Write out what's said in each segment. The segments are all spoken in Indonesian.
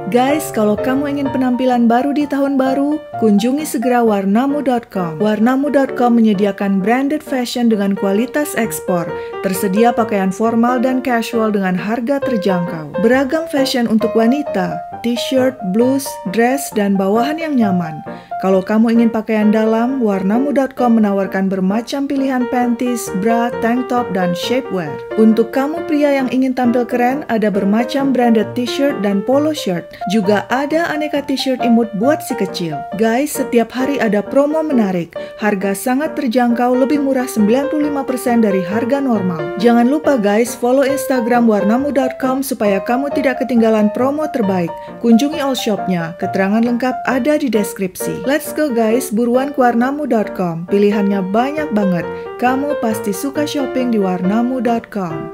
Guys, kalau kamu ingin penampilan baru di tahun baru, kunjungi segera warnamu.com. Warnamu.com menyediakan branded fashion dengan kualitas ekspor, tersedia pakaian formal dan casual dengan harga terjangkau. Beragam fashion untuk wanita, t-shirt, blus, dress, dan bawahan yang nyaman. Kalau kamu ingin pakaian dalam, warnamu.com menawarkan bermacam pilihan panties, bra, tank top, dan shapewear. Untuk kamu pria yang ingin tampil keren, ada bermacam branded t-shirt dan polo shirt. Juga ada aneka t-shirt imut buat si kecil. Guys, setiap hari ada promo menarik. Harga sangat terjangkau, lebih murah 95% dari harga normal. Jangan lupa guys, follow Instagram warnamu.com supaya kamu tidak ketinggalan promo terbaik. Kunjungi all shopnya, keterangan lengkap ada di deskripsi. Let's go guys, buruan ke warnamu.com. Pilihannya banyak banget. Kamu pasti suka shopping di warnamu.com.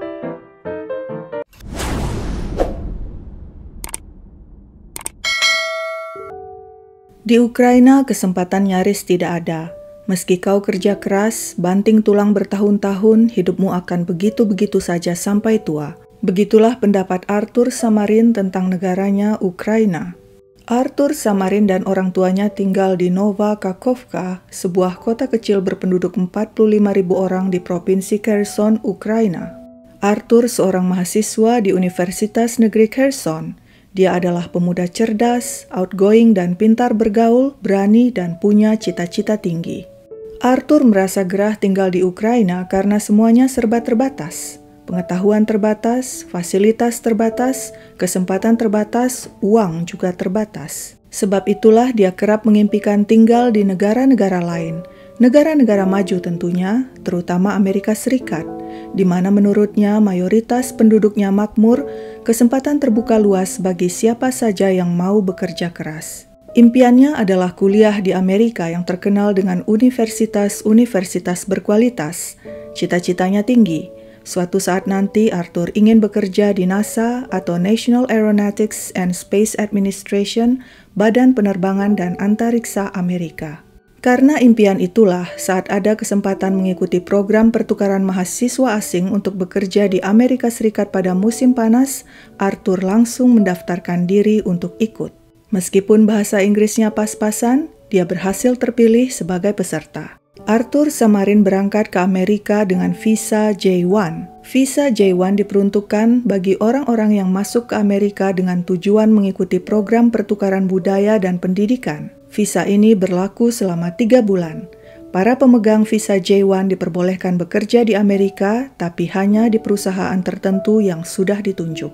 Di Ukraina, kesempatan nyaris tidak ada. Meski kau kerja keras, banting tulang bertahun-tahun, hidupmu akan begitu-begitu saja sampai tua. Begitulah pendapat Artur Samarin tentang negaranya, Ukraina. Artur Samarin dan orang tuanya tinggal di Nova Kakhovka, sebuah kota kecil berpenduduk 45.000 orang di Provinsi Kherson, Ukraina. Artur seorang mahasiswa di Universitas Negeri Kherson. Dia adalah pemuda cerdas, outgoing dan pintar bergaul, berani dan punya cita-cita tinggi. Artur merasa gerah tinggal di Ukraina karena semuanya serba terbatas. Pengetahuan terbatas, fasilitas terbatas, kesempatan terbatas, uang juga terbatas. Sebab itulah dia kerap mengimpikan tinggal di negara-negara lain. Negara-negara maju tentunya, terutama Amerika Serikat, di mana menurutnya mayoritas penduduknya makmur, kesempatan terbuka luas bagi siapa saja yang mau bekerja keras. Impiannya adalah kuliah di Amerika yang terkenal dengan universitas-universitas berkualitas. Cita-citanya tinggi. Suatu saat nanti Artur ingin bekerja di NASA atau National Aeronautics and Space Administration, Badan Penerbangan dan Antariksa Amerika. Karena impian itulah, saat ada kesempatan mengikuti program pertukaran mahasiswa asing untuk bekerja di Amerika Serikat pada musim panas, Artur langsung mendaftarkan diri untuk ikut. Meskipun bahasa Inggrisnya pas-pasan, dia berhasil terpilih sebagai peserta. Artur Samarin berangkat ke Amerika dengan visa J1. Visa J1 diperuntukkan bagi orang-orang yang masuk ke Amerika dengan tujuan mengikuti program pertukaran budaya dan pendidikan. Visa ini berlaku selama 3 bulan. Para pemegang visa J1 diperbolehkan bekerja di Amerika, tapi hanya di perusahaan tertentu yang sudah ditunjuk.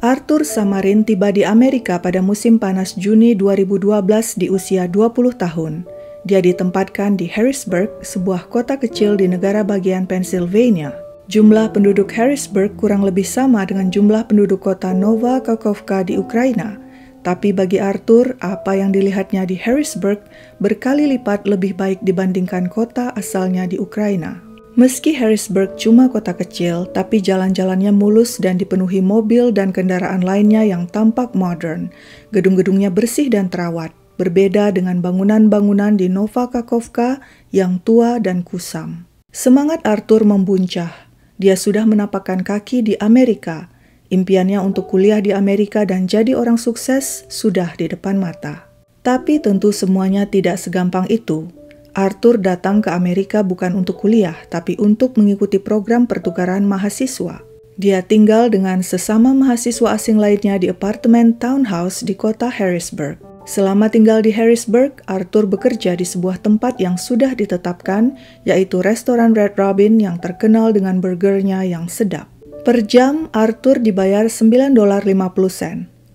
Artur Samarin tiba di Amerika pada musim panas Juni 2012 di usia 20 tahun. Dia ditempatkan di Harrisburg, sebuah kota kecil di negara bagian Pennsylvania. Jumlah penduduk Harrisburg kurang lebih sama dengan jumlah penduduk kota Nova Kakhovka di Ukraina. Tapi bagi Artur, apa yang dilihatnya di Harrisburg berkali lipat lebih baik dibandingkan kota asalnya di Ukraina. Meski Harrisburg cuma kota kecil, tapi jalan-jalannya mulus dan dipenuhi mobil dan kendaraan lainnya yang tampak modern. Gedung-gedungnya bersih dan terawat. Berbeda dengan bangunan-bangunan di Nova Kakhovka yang tua dan kusam. Semangat Artur membuncah. Dia sudah menapakkan kaki di Amerika. Impiannya untuk kuliah di Amerika dan jadi orang sukses sudah di depan mata. Tapi tentu semuanya tidak segampang itu. Artur datang ke Amerika bukan untuk kuliah, tapi untuk mengikuti program pertukaran mahasiswa. Dia tinggal dengan sesama mahasiswa asing lainnya di apartemen townhouse di kota Harrisburg. Selama tinggal di Harrisburg, Artur bekerja di sebuah tempat yang sudah ditetapkan, yaitu restoran Red Robin yang terkenal dengan burgernya yang sedap. Per jam, Artur dibayar $9.50.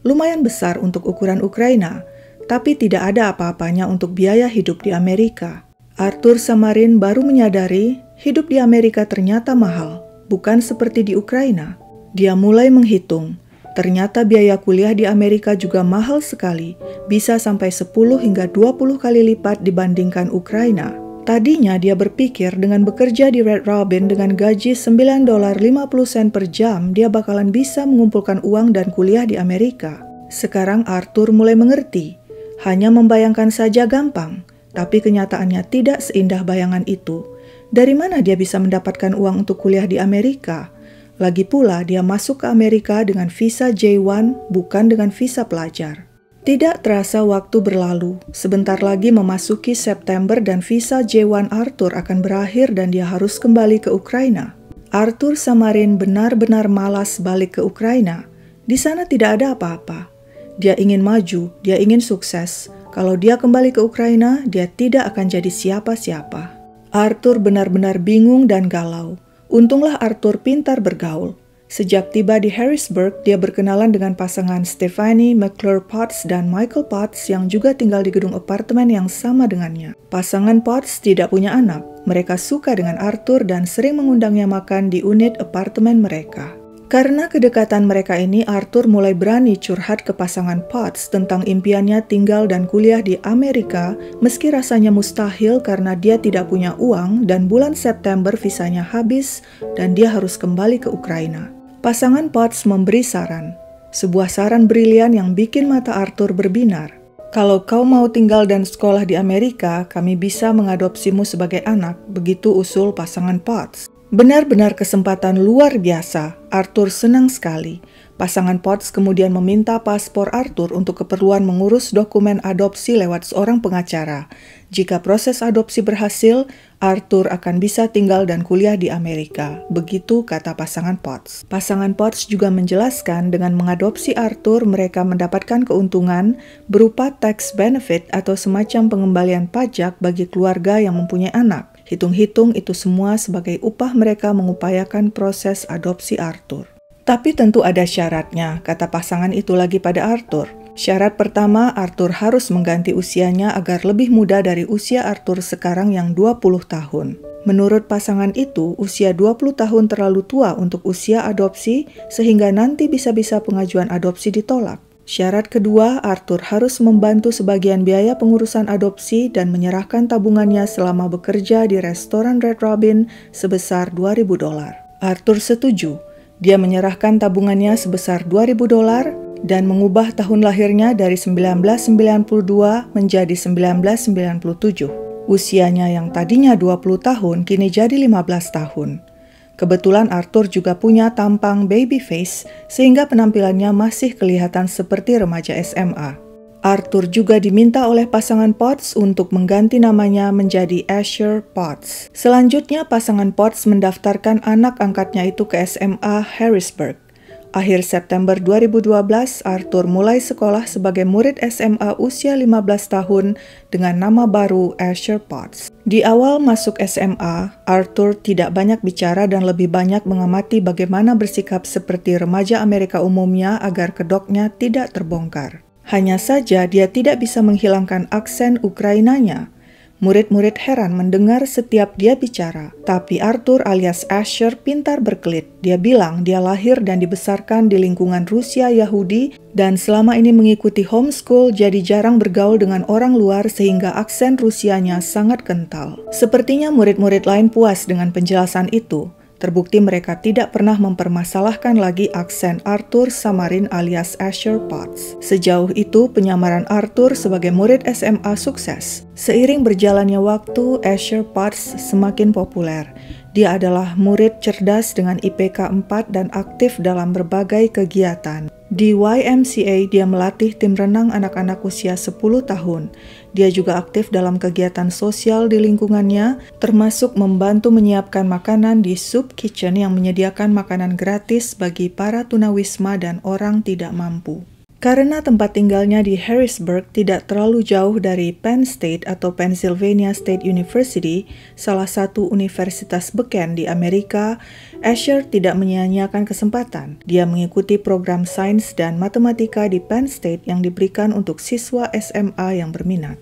Lumayan besar untuk ukuran Ukraina, tapi tidak ada apa-apanya untuk biaya hidup di Amerika. Artur Samarin baru menyadari hidup di Amerika ternyata mahal, bukan seperti di Ukraina. Dia mulai menghitung. Ternyata biaya kuliah di Amerika juga mahal sekali, bisa sampai 10 hingga 20 kali lipat dibandingkan Ukraina. Tadinya dia berpikir dengan bekerja di Red Robin dengan gaji $9.50 per jam, dia bakalan bisa mengumpulkan uang dan kuliah di Amerika. Sekarang Artur mulai mengerti, hanya membayangkan saja gampang, tapi kenyataannya tidak seindah bayangan itu. Dari mana dia bisa mendapatkan uang untuk kuliah di Amerika? Lagi pula dia masuk ke Amerika dengan visa J1 bukan dengan visa pelajar. Tidak terasa waktu berlalu, sebentar lagi memasuki September dan visa J1 Arthur akan berakhir dan dia harus kembali ke Ukraina. Arthur Samarin benar-benar malas balik ke Ukraina. Di sana tidak ada apa-apa. Dia ingin maju, dia ingin sukses. Kalau dia kembali ke Ukraina, dia tidak akan jadi siapa-siapa. Arthur benar-benar bingung dan galau. Untunglah Arthur pintar bergaul. Sejak tiba di Harrisburg, dia berkenalan dengan pasangan Stephanie McClure Potts dan Michael Potts yang juga tinggal di gedung apartemen yang sama dengannya. Pasangan Potts tidak punya anak. Mereka suka dengan Arthur dan sering mengundangnya makan di unit apartemen mereka. Karena kedekatan mereka ini, Arthur mulai berani curhat ke pasangan Potts tentang impiannya tinggal dan kuliah di Amerika, meski rasanya mustahil karena dia tidak punya uang dan bulan September visanya habis dan dia harus kembali ke Ukraina. Pasangan Potts memberi saran, sebuah saran brilian yang bikin mata Arthur berbinar. Kalau kau mau tinggal dan sekolah di Amerika, kami bisa mengadopsimu sebagai anak, begitu usul pasangan Potts. Benar-benar kesempatan luar biasa, Arthur senang sekali. Pasangan Potts kemudian meminta paspor Arthur untuk keperluan mengurus dokumen adopsi lewat seorang pengacara. Jika proses adopsi berhasil, Arthur akan bisa tinggal dan kuliah di Amerika. Begitu kata pasangan Potts. Pasangan Potts juga menjelaskan dengan mengadopsi Arthur, mereka mendapatkan keuntungan berupa tax benefit atau semacam pengembalian pajak bagi keluarga yang mempunyai anak. Hitung-hitung itu semua sebagai upah mereka mengupayakan proses adopsi Arthur. Tapi tentu ada syaratnya, kata pasangan itu lagi pada Arthur. Syarat pertama, Arthur harus mengganti usianya agar lebih muda dari usia Arthur sekarang yang 20 tahun. Menurut pasangan itu, usia 20 tahun terlalu tua untuk usia adopsi sehingga nanti bisa-bisa pengajuan adopsi ditolak. Syarat kedua, Arthur harus membantu sebagian biaya pengurusan adopsi dan menyerahkan tabungannya selama bekerja di restoran Red Robin sebesar $2.000. Arthur setuju. Dia menyerahkan tabungannya sebesar $2.000 dan mengubah tahun lahirnya dari 1992 menjadi 1997. Usianya yang tadinya 20 tahun kini jadi 15 tahun. Kebetulan Arthur juga punya tampang baby face sehingga penampilannya masih kelihatan seperti remaja SMA. Arthur juga diminta oleh pasangan Potts untuk mengganti namanya menjadi Asher Potts. Selanjutnya pasangan Potts mendaftarkan anak angkatnya itu ke SMA Harrisburg. Akhir September 2012, Arthur mulai sekolah sebagai murid SMA usia 15 tahun dengan nama baru Asher Potts. Di awal masuk SMA, Arthur tidak banyak bicara dan lebih banyak mengamati bagaimana bersikap seperti remaja Amerika umumnya agar kedoknya tidak terbongkar. Hanya saja dia tidak bisa menghilangkan aksen Ukrainanya. Murid-murid heran mendengar setiap dia bicara. Tapi Arthur alias Asher pintar berkelit. Dia bilang dia lahir dan dibesarkan di lingkungan Rusia Yahudi dan selama ini mengikuti homeschool jadi jarang bergaul dengan orang luar sehingga aksen Rusianya sangat kental. Sepertinya murid-murid lain puas dengan penjelasan itu. Terbukti mereka tidak pernah mempermasalahkan lagi aksen Arthur Samarin alias Asher Potts. Sejauh itu, penyamaran Arthur sebagai murid SMA sukses. Seiring berjalannya waktu, Asher Potts semakin populer. Dia adalah murid cerdas dengan IPK 4 dan aktif dalam berbagai kegiatan. Di YMCA, dia melatih tim renang anak-anak usia 10 tahun. Dia juga aktif dalam kegiatan sosial di lingkungannya, termasuk membantu menyiapkan makanan di Soup Kitchen yang menyediakan makanan gratis bagi para tunawisma dan orang tidak mampu. Karena tempat tinggalnya di Harrisburg tidak terlalu jauh dari Penn State atau Pennsylvania State University, salah satu universitas beken di Amerika, Asher tidak menyia-nyiakan kesempatan. Dia mengikuti program sains dan matematika di Penn State yang diberikan untuk siswa SMA yang berminat.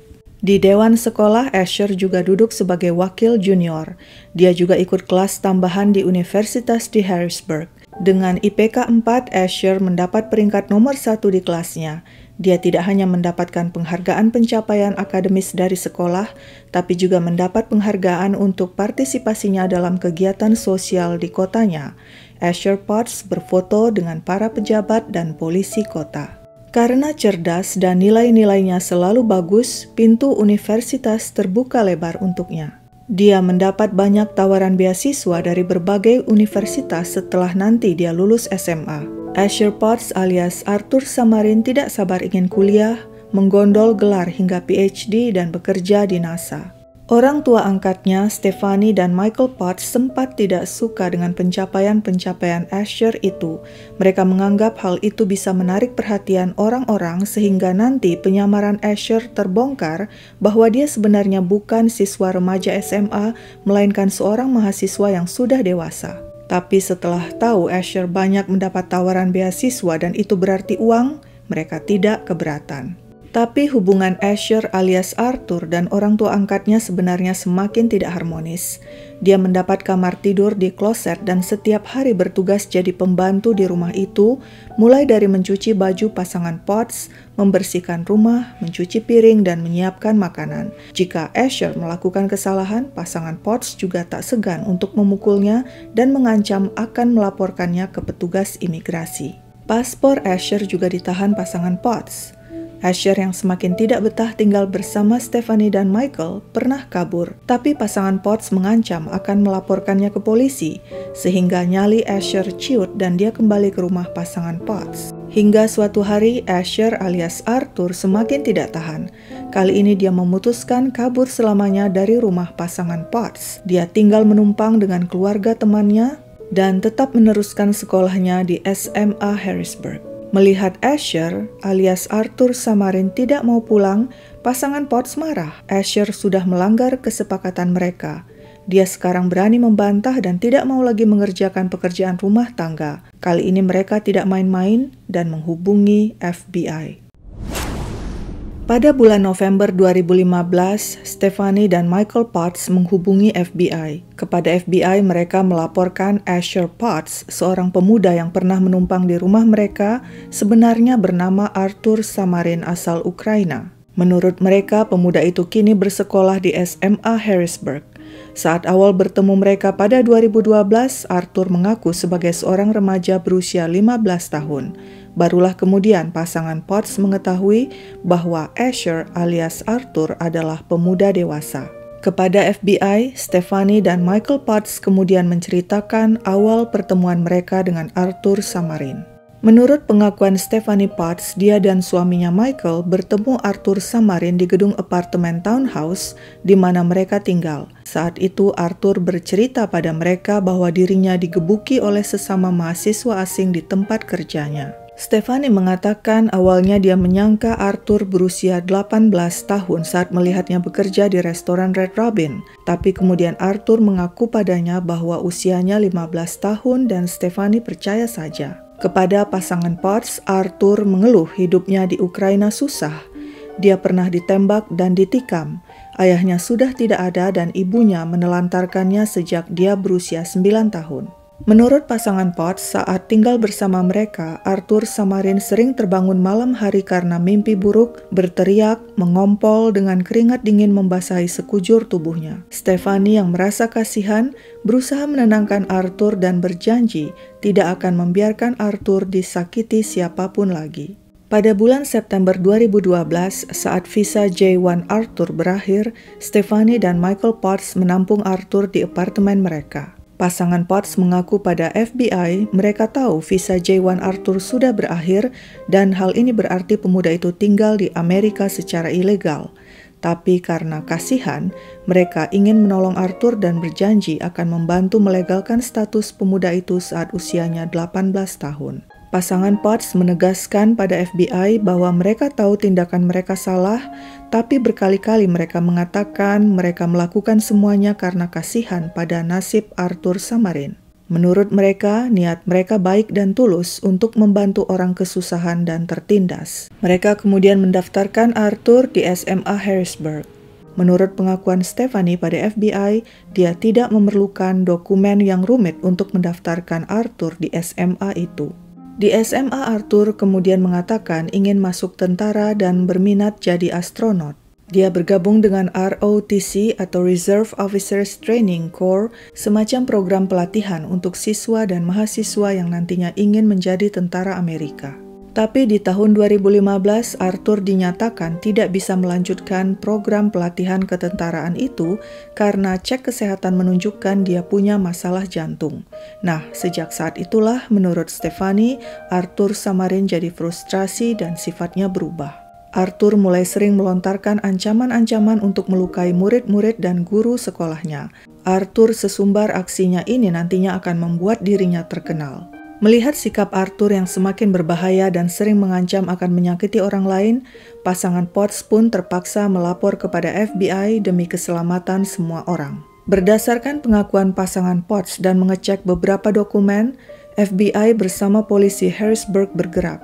Di dewan sekolah, Asher juga duduk sebagai wakil junior. Dia juga ikut kelas tambahan di universitas di Harrisburg. Dengan IPK 4, Asher mendapat peringkat nomor 1 di kelasnya. Dia tidak hanya mendapatkan penghargaan pencapaian akademis dari sekolah, tapi juga mendapat penghargaan untuk partisipasinya dalam kegiatan sosial di kotanya. Asher Potts berfoto dengan para pejabat dan polisi kota. Karena cerdas dan nilai-nilainya selalu bagus, pintu universitas terbuka lebar untuknya. Dia mendapat banyak tawaran beasiswa dari berbagai universitas setelah nanti dia lulus SMA. Asher Potts alias Arthur Samarin tidak sabar ingin kuliah, menggondol gelar hingga PhD dan bekerja di NASA. Orang tua angkatnya, Stephanie dan Michael Potts, sempat tidak suka dengan pencapaian-pencapaian Asher itu. Mereka menganggap hal itu bisa menarik perhatian orang-orang sehingga nanti penyamaran Asher terbongkar bahwa dia sebenarnya bukan siswa remaja SMA, melainkan seorang mahasiswa yang sudah dewasa. Tapi setelah tahu Asher banyak mendapat tawaran beasiswa dan itu berarti uang, mereka tidak keberatan. Tapi hubungan Asher alias Arthur dan orang tua angkatnya sebenarnya semakin tidak harmonis. Dia mendapat kamar tidur di kloset dan setiap hari bertugas jadi pembantu di rumah itu, mulai dari mencuci baju pasangan Potts, membersihkan rumah, mencuci piring, dan menyiapkan makanan. Jika Asher melakukan kesalahan, pasangan Potts juga tak segan untuk memukulnya dan mengancam akan melaporkannya ke petugas imigrasi. Paspor Asher juga ditahan pasangan Potts. Asher yang semakin tidak betah tinggal bersama Stephanie dan Michael pernah kabur, tapi pasangan Potts mengancam akan melaporkannya ke polisi, sehingga nyali Asher ciut dan dia kembali ke rumah pasangan Potts. Hingga suatu hari Asher alias Arthur semakin tidak tahan. Kali ini dia memutuskan kabur selamanya dari rumah pasangan Potts. Dia tinggal menumpang dengan keluarga temannya dan tetap meneruskan sekolahnya di SMA Harrisburg. Melihat Asher alias Arthur Samarin tidak mau pulang, pasangan Potts marah. Asher sudah melanggar kesepakatan mereka. Dia sekarang berani membantah dan tidak mau lagi mengerjakan pekerjaan rumah tangga. Kali ini mereka tidak main-main dan menghubungi FBI. Pada bulan November 2015, Stephanie dan Michael Potts menghubungi FBI. Kepada FBI, mereka melaporkan Asher Potts, seorang pemuda yang pernah menumpang di rumah mereka, sebenarnya bernama Arthur Samarin asal Ukraina. Menurut mereka, pemuda itu kini bersekolah di SMA Harrisburg. Saat awal bertemu mereka pada 2012, Arthur mengaku sebagai seorang remaja berusia 15 tahun. Barulah kemudian pasangan Potts mengetahui bahwa Asher alias Arthur adalah pemuda dewasa. Kepada FBI, Stephanie dan Michael Potts kemudian menceritakan awal pertemuan mereka dengan Arthur Samarin. Menurut pengakuan Stephanie Potts, dia dan suaminya Michael bertemu Arthur Samarin di gedung apartemen townhouse di mana mereka tinggal. Saat itu Arthur bercerita pada mereka bahwa dirinya digebuki oleh sesama mahasiswa asing di tempat kerjanya. Stephanie mengatakan awalnya dia menyangka Arthur berusia 18 tahun saat melihatnya bekerja di restoran Red Robin. Tapi kemudian Arthur mengaku padanya bahwa usianya 15 tahun dan Stephanie percaya saja. Kepada pasangan Potts, Arthur mengeluh hidupnya di Ukraina susah. Dia pernah ditembak dan ditikam. Ayahnya sudah tidak ada dan ibunya menelantarkannya sejak dia berusia 9 tahun. Menurut pasangan Potts, saat tinggal bersama mereka, Arthur Samarin sering terbangun malam hari karena mimpi buruk, berteriak, mengompol dengan keringat dingin membasahi sekujur tubuhnya. Stephanie yang merasa kasihan, berusaha menenangkan Arthur dan berjanji tidak akan membiarkan Arthur disakiti siapapun lagi. Pada bulan September 2012, saat visa J1 Arthur berakhir, Stephanie dan Michael Potts menampung Arthur di apartemen mereka. Pasangan Potts mengaku pada FBI mereka tahu visa J1 Arthur sudah berakhir dan hal ini berarti pemuda itu tinggal di Amerika secara ilegal. Tapi karena kasihan, mereka ingin menolong Arthur dan berjanji akan membantu melegalkan status pemuda itu saat usianya 18 tahun. Pasangan Potts menegaskan pada FBI bahwa mereka tahu tindakan mereka salah, tapi berkali-kali mereka mengatakan mereka melakukan semuanya karena kasihan pada nasib Arthur Samarin. Menurut mereka, niat mereka baik dan tulus untuk membantu orang kesusahan dan tertindas. Mereka kemudian mendaftarkan Arthur di SMA Harrisburg. Menurut pengakuan Stephanie pada FBI, dia tidak memerlukan dokumen yang rumit untuk mendaftarkan Arthur di SMA itu. Di SMA, Arthur kemudian mengatakan ingin masuk tentara dan berminat jadi astronot. Dia bergabung dengan ROTC atau Reserve Officers Training Corps, semacam program pelatihan untuk siswa dan mahasiswa yang nantinya ingin menjadi tentara Amerika. Tapi di tahun 2015, Arthur dinyatakan tidak bisa melanjutkan program pelatihan ketentaraan itu karena cek kesehatan menunjukkan dia punya masalah jantung. Nah, sejak saat itulah menurut Stephanie, Arthur Samarin jadi frustrasi dan sifatnya berubah. Arthur mulai sering melontarkan ancaman-ancaman untuk melukai murid-murid dan guru sekolahnya. Arthur sesumbar aksinya ini nantinya akan membuat dirinya terkenal. Melihat sikap Arthur yang semakin berbahaya dan sering mengancam akan menyakiti orang lain, pasangan Potts pun terpaksa melapor kepada FBI demi keselamatan semua orang. Berdasarkan pengakuan pasangan Potts dan mengecek beberapa dokumen, FBI bersama polisi Harrisburg bergerak.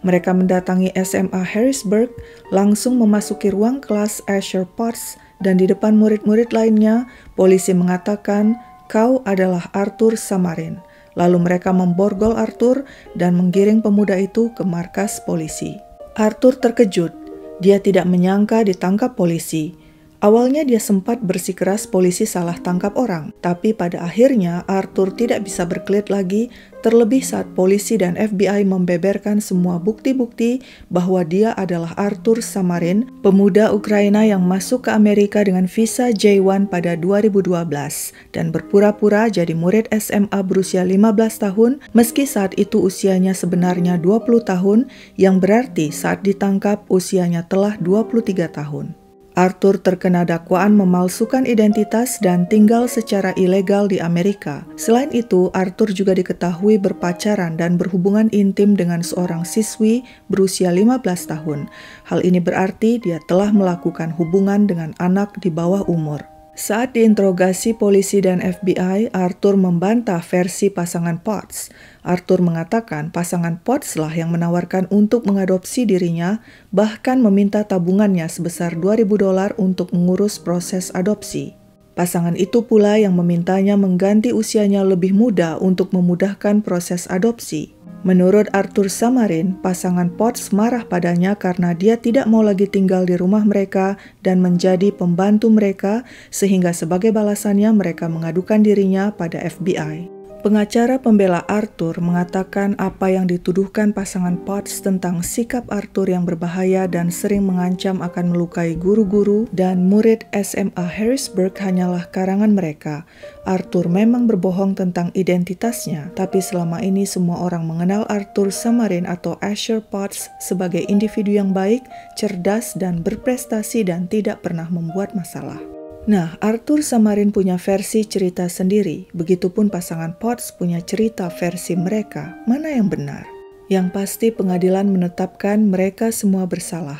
Mereka mendatangi SMA Harrisburg, langsung memasuki ruang kelas Asher Potts, dan di depan murid-murid lainnya, polisi mengatakan, "Kau adalah Arthur Samarin." Lalu mereka memborgol Arthur dan menggiring pemuda itu ke markas polisi. Arthur terkejut. Dia tidak menyangka ditangkap polisi. Awalnya dia sempat bersikeras polisi salah tangkap orang, tapi pada akhirnya Arthur tidak bisa berkelit lagi, terlebih saat polisi dan FBI membeberkan semua bukti-bukti bahwa dia adalah Arthur Samarin, pemuda Ukraina yang masuk ke Amerika dengan visa J1 pada 2012 dan berpura-pura jadi murid SMA berusia 15 tahun meski saat itu usianya sebenarnya 20 tahun, yang berarti saat ditangkap usianya telah 23 tahun. Arthur terkena dakwaan memalsukan identitas dan tinggal secara ilegal di Amerika. Selain itu, Arthur juga diketahui berpacaran dan berhubungan intim dengan seorang siswi berusia 15 tahun. Hal ini berarti dia telah melakukan hubungan dengan anak di bawah umur. Saat diinterogasi polisi dan FBI, Arthur membantah versi pasangan Potts. Arthur mengatakan pasangan Potts lah yang menawarkan untuk mengadopsi dirinya, bahkan meminta tabungannya sebesar $2.000 untuk mengurus proses adopsi. Pasangan itu pula yang memintanya mengganti usianya lebih muda untuk memudahkan proses adopsi. Menurut Arthur Samarin, pasangan Potts marah padanya karena dia tidak mau lagi tinggal di rumah mereka dan menjadi pembantu mereka, sehingga sebagai balasannya mereka mengadukan dirinya pada FBI. Pengacara pembela Arthur mengatakan apa yang dituduhkan pasangan Potts tentang sikap Arthur yang berbahaya dan sering mengancam akan melukai guru-guru dan murid SMA Harrisburg hanyalah karangan mereka. Arthur memang berbohong tentang identitasnya, tapi selama ini semua orang mengenal Arthur Samarin atau Asher Potts sebagai individu yang baik, cerdas, dan berprestasi dan tidak pernah membuat masalah. Nah, Arthur Samarin punya versi cerita sendiri, begitupun pasangan Potts punya cerita versi mereka. Mana yang benar? Yang pasti pengadilan menetapkan mereka semua bersalah.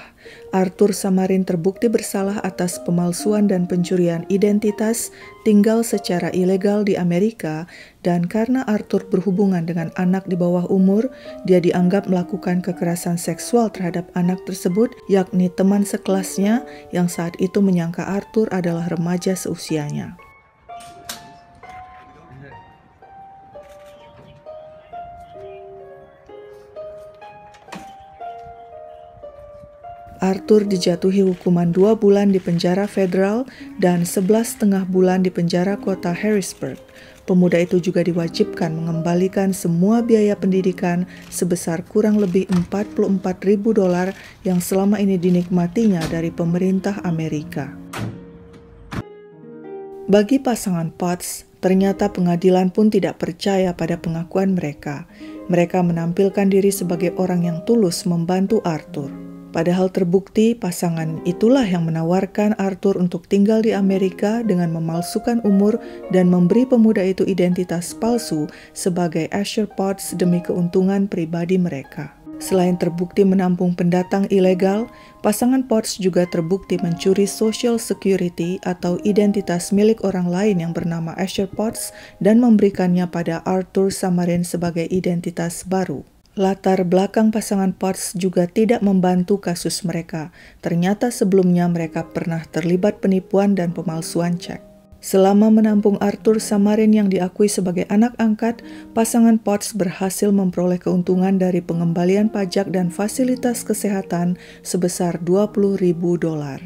Arthur Samarin terbukti bersalah atas pemalsuan dan pencurian identitas, tinggal secara ilegal di Amerika, dan karena Arthur berhubungan dengan anak di bawah umur, dia dianggap melakukan kekerasan seksual terhadap anak tersebut, yakni teman sekelasnya yang saat itu menyangka Arthur adalah remaja seusianya. Arthur dijatuhi hukuman 2 bulan di penjara federal dan 11,5 bulan di penjara kota Harrisburg. Pemuda itu juga diwajibkan mengembalikan semua biaya pendidikan sebesar kurang lebih $44.000 yang selama ini dinikmatinya dari pemerintah Amerika. Bagi pasangan Potts, ternyata pengadilan pun tidak percaya pada pengakuan mereka. Mereka menampilkan diri sebagai orang yang tulus membantu Arthur. Padahal terbukti pasangan itulah yang menawarkan Arthur untuk tinggal di Amerika dengan memalsukan umur dan memberi pemuda itu identitas palsu sebagai Asher Potts demi keuntungan pribadi mereka. Selain terbukti menampung pendatang ilegal, pasangan Potts juga terbukti mencuri Social Security atau identitas milik orang lain yang bernama Asher Potts dan memberikannya pada Arthur Samarin sebagai identitas baru. Latar belakang pasangan Potts juga tidak membantu kasus mereka. Ternyata sebelumnya mereka pernah terlibat penipuan dan pemalsuan cek. Selama menampung Arthur Samarin yang diakui sebagai anak angkat, pasangan Potts berhasil memperoleh keuntungan dari pengembalian pajak dan fasilitas kesehatan sebesar $20.000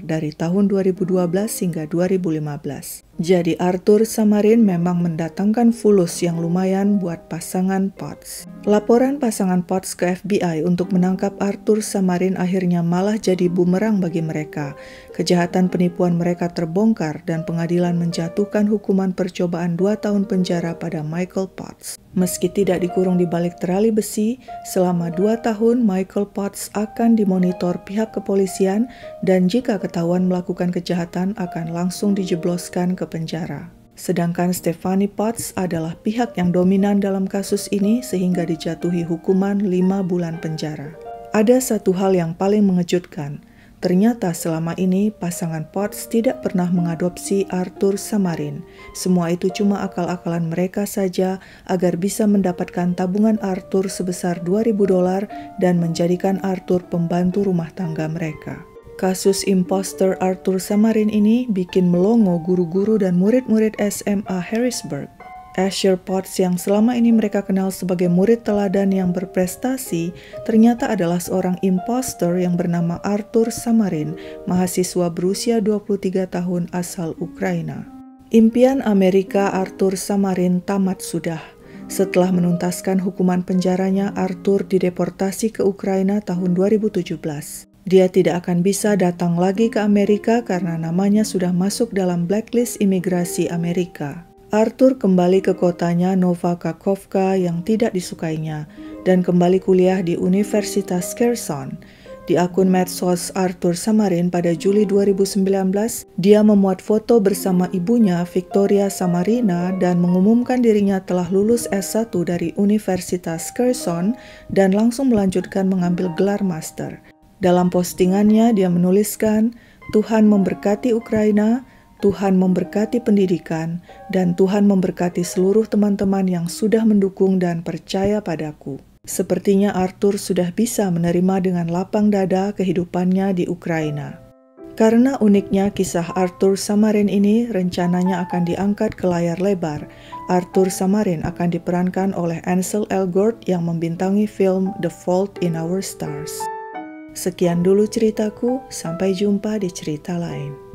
dari tahun 2012 hingga 2015. Jadi Arthur Samarin memang mendatangkan fulus yang lumayan buat pasangan Potts. Laporan pasangan Potts ke FBI untuk menangkap Arthur Samarin akhirnya malah jadi bumerang bagi mereka. Kejahatan penipuan mereka terbongkar dan pengadilan menjatuhkan hukuman percobaan 2 tahun penjara pada Michael Potts. Meski tidak dikurung di balik terali besi, selama 2 tahun Michael Potts akan dimonitor pihak kepolisian dan jika ketahuan melakukan kejahatan akan langsung dijebloskan ke penjara. Sedangkan Stephanie Potts adalah pihak yang dominan dalam kasus ini sehingga dijatuhi hukuman 5 bulan penjara. Ada satu hal yang paling mengejutkan. Ternyata selama ini pasangan Potts tidak pernah mengadopsi Arthur Samarin. Semua itu cuma akal-akalan mereka saja agar bisa mendapatkan tabungan Arthur sebesar $2.000 dan menjadikan Arthur pembantu rumah tangga mereka. Kasus imposter Arthur Samarin ini bikin melongo guru-guru dan murid-murid SMA Harrisburg. Asher Potts yang selama ini mereka kenal sebagai murid teladan yang berprestasi, ternyata adalah seorang imposter yang bernama Arthur Samarin, mahasiswa berusia 23 tahun asal Ukraina. Impian Amerika Arthur Samarin tamat sudah. Setelah menuntaskan hukuman penjaranya, Arthur dideportasi ke Ukraina tahun 2017. Dia tidak akan bisa datang lagi ke Amerika karena namanya sudah masuk dalam blacklist imigrasi Amerika. Arthur kembali ke kotanya Nova Kakhovka yang tidak disukainya dan kembali kuliah di Universitas Kherson. Di akun medsos Arthur Samarin pada Juli 2019, dia memuat foto bersama ibunya Victoria Samarina dan mengumumkan dirinya telah lulus S1 dari Universitas Kherson dan langsung melanjutkan mengambil gelar master. Dalam postingannya dia menuliskan, "Tuhan memberkati Ukraina, Tuhan memberkati pendidikan, dan Tuhan memberkati seluruh teman-teman yang sudah mendukung dan percaya padaku." Sepertinya Arthur sudah bisa menerima dengan lapang dada kehidupannya di Ukraina. Karena uniknya kisah Arthur Samarin ini rencananya akan diangkat ke layar lebar. Arthur Samarin akan diperankan oleh Ansel Elgort yang membintangi film The Fault in Our Stars. Sekian dulu ceritaku, sampai jumpa di cerita lain.